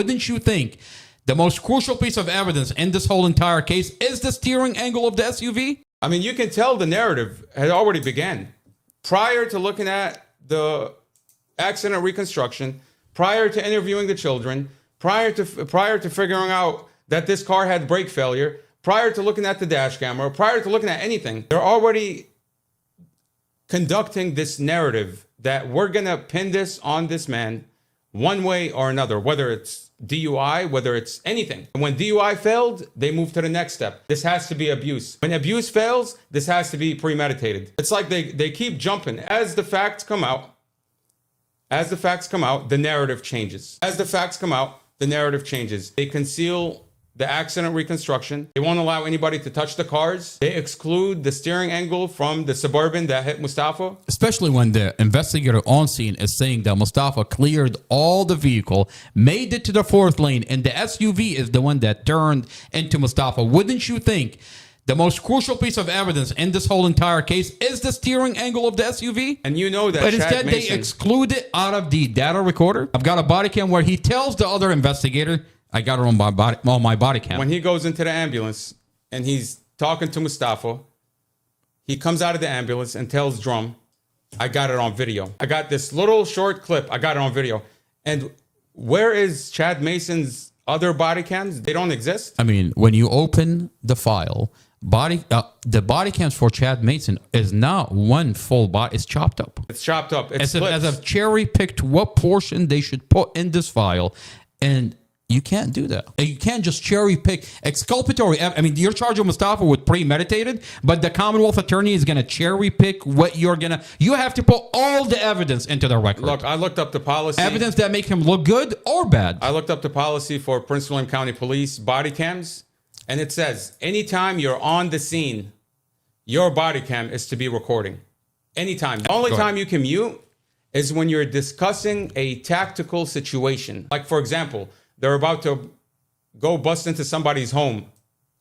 wouldn't you think the most crucial piece of evidence in this whole entire case is the steering angle of the SUV? I mean, you can tell the narrative had already began. Prior to looking at the accident reconstruction, prior to interviewing the children, prior to figuring out that this car had brake failure, prior to looking at the dash camera, prior to looking at anything, they're already conducting this narrative that we're going to pin this on this man one way or another, whether it's DUI, whether it's anything. When DUI failed, they moved to the next step. This has to be abuse. When abuse fails, this has to be premeditated. It's like they keep jumping. As the facts come out, the narrative changes. As the facts come out, the narrative changes. They conceal the accident reconstruction. They won't allow anybody to touch the cars. They exclude the steering angle from the Suburban that hit Mustafa. Especially when the investigator on scene is saying that Mustafa cleared all the vehicle, made it to the fourth lane, and the SUV is the one that turned into Mustafa. Wouldn't you think the most crucial piece of evidence in this whole entire case is the steering angle of the SUV? And you know that. But instead, they exclude it out of the data recorder. I've got a body cam where he tells the other investigator, I got it on my body cam. When he goes into the ambulance and he's talking to Mustafa, he comes out of the ambulance and tells Drum, I got it on video. I got this little short clip. I got it on video. And where is Chad Mason's other body cams? They don't exist. I mean, when you open the file, the body cams for Chad Mason is not one full body. It's chopped up. It's chopped up. It's as I've cherry picked what portion they should put in this file, and you can't do that. You can't just cherry pick exculpatory. I mean, you're charging Mustafa with premeditated, but the Commonwealth attorney is going to cherry pick what you're going to. You have to put all the evidence into the record. Look, I looked up the policy. Evidence that make him look good or bad. I looked up the policy for Prince William County Police body cams, and it says anytime you're on the scene, your body cam is to be recording. Anytime. The only time you can mute is when you're discussing a tactical situation. Like, for example, they're about to go bust into somebody's home.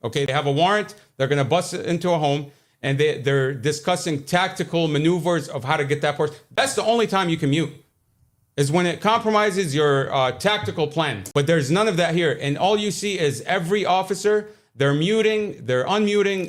Okay, they have a warrant. They're going to bust into a home, and they're discussing tactical maneuvers of how to get that person. That's the only time you can mute, is when it compromises your tactical plan. But there's none of that here. And all you see is every officer, they're muting, they're unmuting.